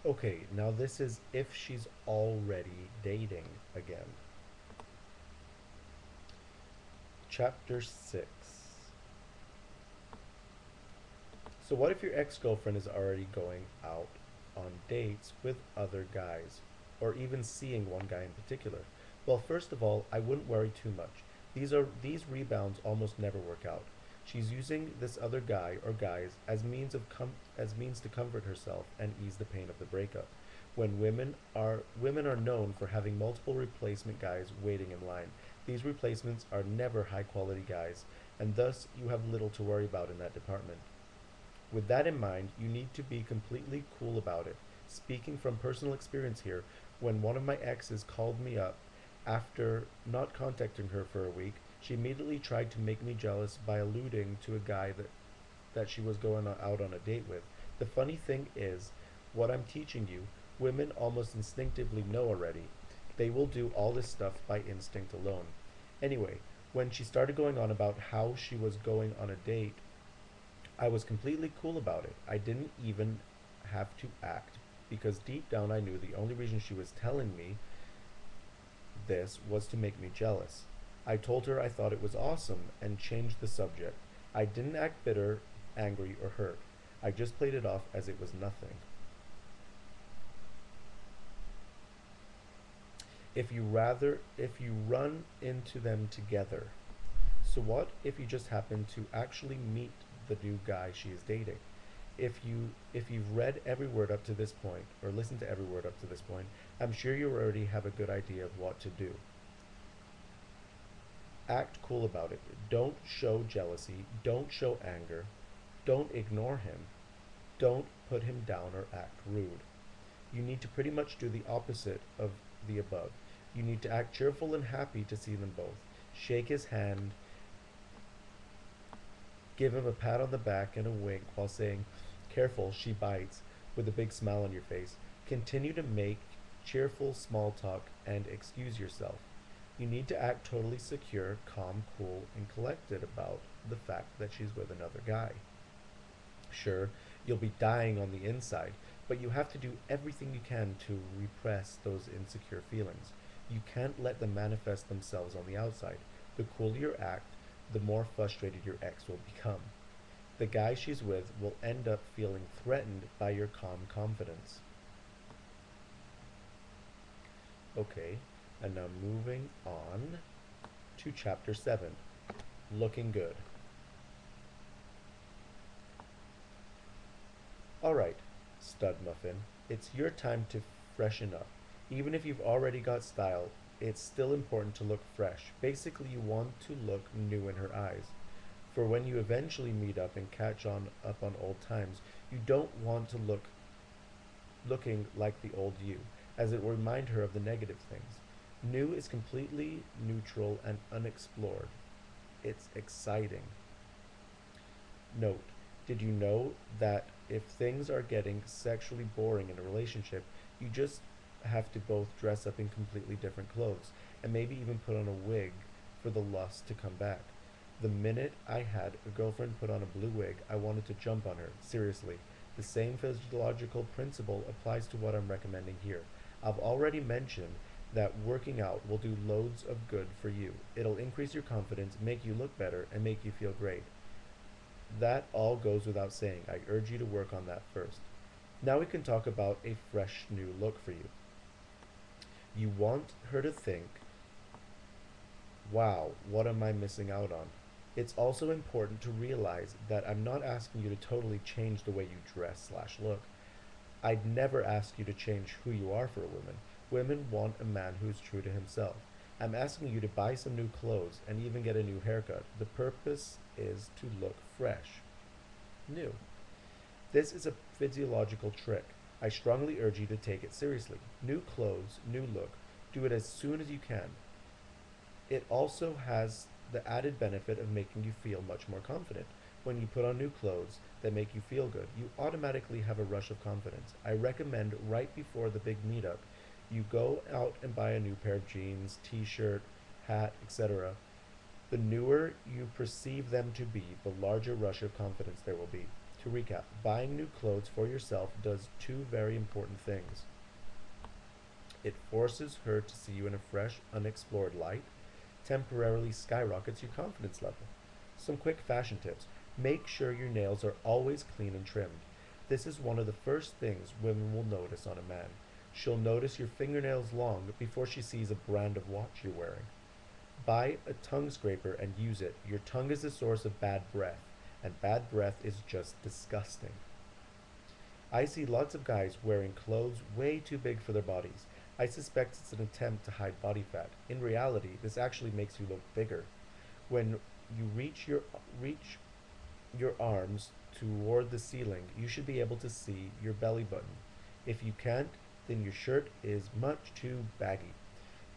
Okay, now this is if she's already dating again. Chapter 6. So, what if your ex girlfriend is already going out on dates with other guys, or even seeing one guy in particular? Well, first of all, I wouldn't worry too much. These rebounds almost never work out. She's using this other guy or guys as means to comfort herself and ease the pain of the breakup. When women are known for having multiple replacement guys waiting in line. These replacements are never high quality guys, and thus you have little to worry about in that department. With that in mind, you need to be completely cool about it. Speaking from personal experience here, when one of my exes called me up after not contacting her for a week, she immediately tried to make me jealous by alluding to a guy that she was going out on a date with. The funny thing is, what I'm teaching you, women almost instinctively know already. They will do all this stuff by instinct alone. Anyway, when she started going on about how she was going on a date, I was completely cool about it. I didn't even have to act because deep down I knew the only reason she was telling me this was to make me jealous. I told her I thought it was awesome and changed the subject. I didn't act bitter, angry, or hurt. I just played it off as it was nothing. If you run into them together. So what if you just happen to actually meet the new guy she is dating? If you've read every word up to this point or listened to every word up to this point, I'm sure you already have a good idea of what to do. Act cool about it. Don't show jealousy, don't show anger, don't ignore him, don't put him down or act rude. You need to pretty much do the opposite of the above. You need to act cheerful and happy to see them both. Shake his hand, give him a pat on the back and a wink while saying, "Careful, she bites," with a big smile on your face. Continue to make cheerful small talk and excuse yourself. You need to act totally secure, calm, cool, and collected about the fact that she's with another guy. Sure, you'll be dying on the inside, but you have to do everything you can to repress those insecure feelings. You can't let them manifest themselves on the outside. The cooler you act, the more frustrated your ex will become. The guy she's with will end up feeling threatened by your calm confidence. Okay, and now moving on to chapter 7, looking good. Alright, stud muffin, it's your time to freshen up. Even if you've already got style, it's still important to look fresh. Basically, you want to look new in her eyes. For when you eventually meet up and catch on up on old times, you don't want to looking like the old you, as it will remind her of the negative things. New is completely neutral and unexplored. It's exciting. Note, did you know that if things are getting sexually boring in a relationship, you just have to both dress up in completely different clothes and maybe even put on a wig for the lust to come back? The minute I had a girlfriend put on a blue wig, I wanted to jump on her. Seriously. The same physiological principle applies to what I'm recommending here. I've already mentioned that working out will do loads of good for you. It'll increase your confidence, make you look better, and make you feel great. That all goes without saying. I urge you to work on that first. Now we can talk about a fresh new look for you. You want her to think, wow, what am I missing out on? It's also important to realize that I'm not asking you to totally change the way you dress slash look. I'd never ask you to change who you are for a woman. Women want a man who's true to himself. I'm asking you to buy some new clothes and even get a new haircut. The purpose is to look fresh, new. This is a physiological trick. I strongly urge you to take it seriously. New clothes, new look. Do it as soon as you can. It also has the added benefit of making you feel much more confident. When you put on new clothes that make you feel good, you automatically have a rush of confidence. I recommend right before the big meetup, you go out and buy a new pair of jeans, t shirt, hat, etc. The newer you perceive them to be, the larger rush of confidence there will be. To recap, buying new clothes for yourself does two very important things. It forces her to see you in a fresh, unexplored light, temporarily skyrockets your confidence level. Some quick fashion tips. Make sure your nails are always clean and trimmed. This is one of the first things women will notice on a man. She'll notice your fingernails long before she sees a brand of watch you're wearing. Buy a tongue scraper and use it. Your tongue is the source of bad breath, and bad breath is just disgusting. I see lots of guys wearing clothes way too big for their bodies. I suspect it's an attempt to hide body fat. In reality, this actually makes you look bigger. When you reach your arms toward the ceiling, you should be able to see your belly button. If you can't, then your shirt is much too baggy.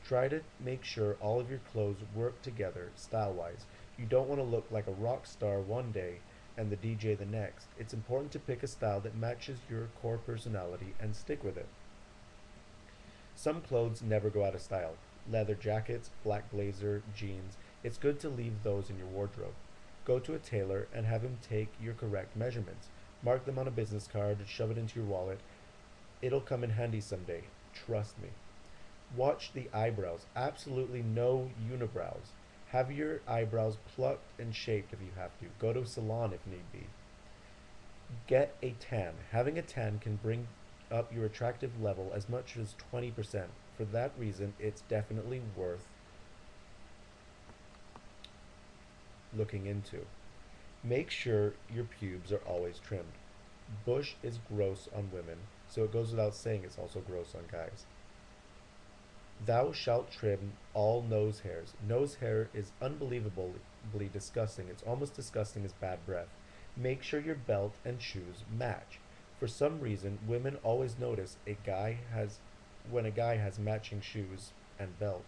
Try to make sure all of your clothes work together style wise. You don't want to look like a rock star one day and the DJ the next. It's important to pick a style that matches your core personality and stick with it. Some clothes never go out of style. Leather jackets, black blazer, jeans. It's good to leave those in your wardrobe. Go to a tailor and have him take your correct measurements. Mark them on a business card, shove it into your wallet. It'll come in handy someday. Trust me. Watch the eyebrows. Absolutely no unibrows. Have your eyebrows plucked and shaped if you have to. Go to a salon if need be. Get a tan. Having a tan can bring up your attractive level as much as 20%. For that reason, it's definitely worth looking into. Make sure your pubes are always trimmed. Bush is gross on women, so it goes without saying it's also gross on guys. Thou shalt trim all nose hairs. Nose hair is unbelievably disgusting. It's almost disgusting as bad breath. Make sure your belt and shoes match. For some reason, women always notice when a guy has matching shoes and belt.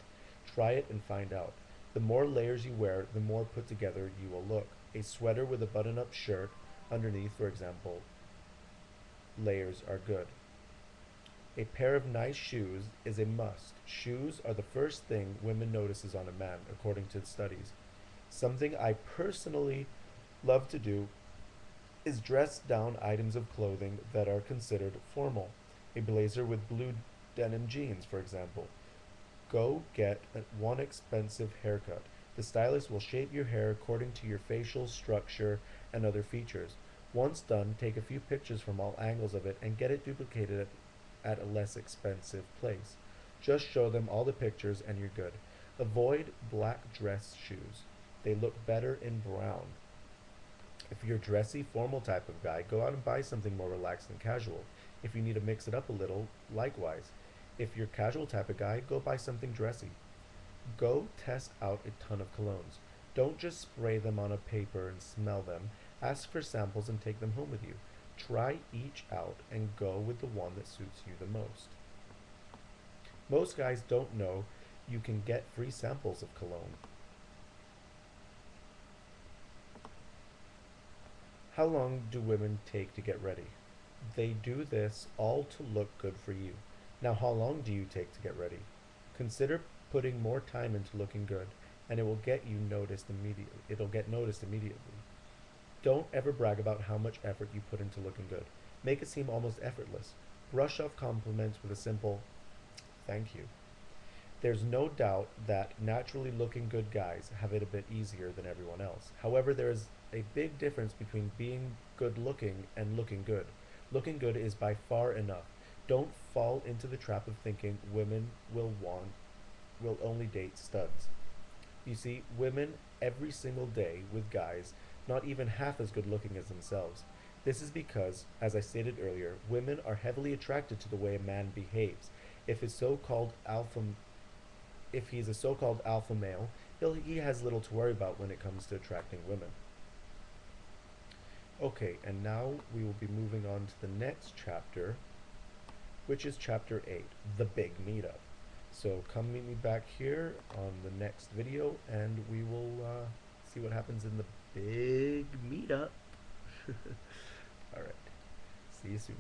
Try it and find out. The more layers you wear, the more put together you will look. A sweater with a button-up shirt underneath, for example, layers are good. A pair of nice shoes is a must. Shoes are the first thing women notices on a man, according to studies. Something I personally love to do is dress down items of clothing that are considered formal. A blazer with blue denim jeans, for example. Go get one expensive haircut. The stylist will shape your hair according to your facial structure and other features. Once done, take a few pictures from all angles of it and get it duplicated at a less expensive place. Just show them all the pictures and you're good. Avoid black dress shoes. They look better in brown. If you're a dressy, formal type of guy, go out and buy something more relaxed and casual. If you need to mix it up a little, likewise. If you're a casual type of guy, go buy something dressy. Go test out a ton of colognes. Don't just spray them on a paper and smell them. Ask for samples and take them home with you. Try each out and go with the one that suits you the most. Most guys don't know you can get free samples of cologne. How long do women take to get ready? They do this all to look good for you. Now, how long do you take to get ready? Consider putting more time into looking good, and it will get you noticed immediately. It'll get noticed immediately. Don't ever brag about how much effort you put into looking good. Make it seem almost effortless. Brush off compliments with a simple thank you. There's no doubt that naturally looking good guys have it a bit easier than everyone else. However, there is a big difference between being good looking and looking good. Looking good is by far enough. Don't fall into the trap of thinking women will only date studs. You see, women every single day with guys not even half as good looking as themselves. This is because, as I stated earlier, women are heavily attracted to the way a man behaves. If his so-called alpha if he's a so-called alpha male, he has little to worry about when it comes to attracting women. Okay, and now we will be moving on to the next chapter, which is chapter 8, the big meetup. So come meet me back here on the next video, and we will see what happens in the big meetup. Alright, see you soon.